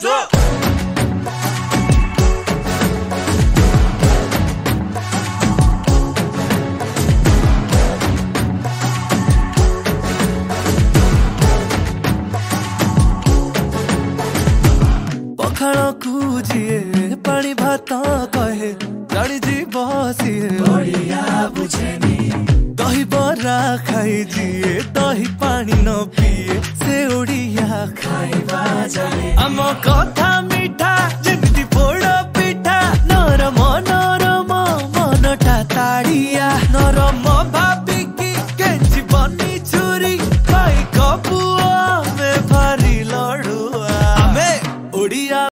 बाजो। पखाड़ कूजिए पानी भात कहे गाड़ी जी बसिए बढ़िया बुझेनी दही बरा खाइजिए दही पानी न पिए से ओडिया खाइबा जाने आम कथा मिठा जेमिति पोड़ पिठा नरम नरम मनटा ताड़िया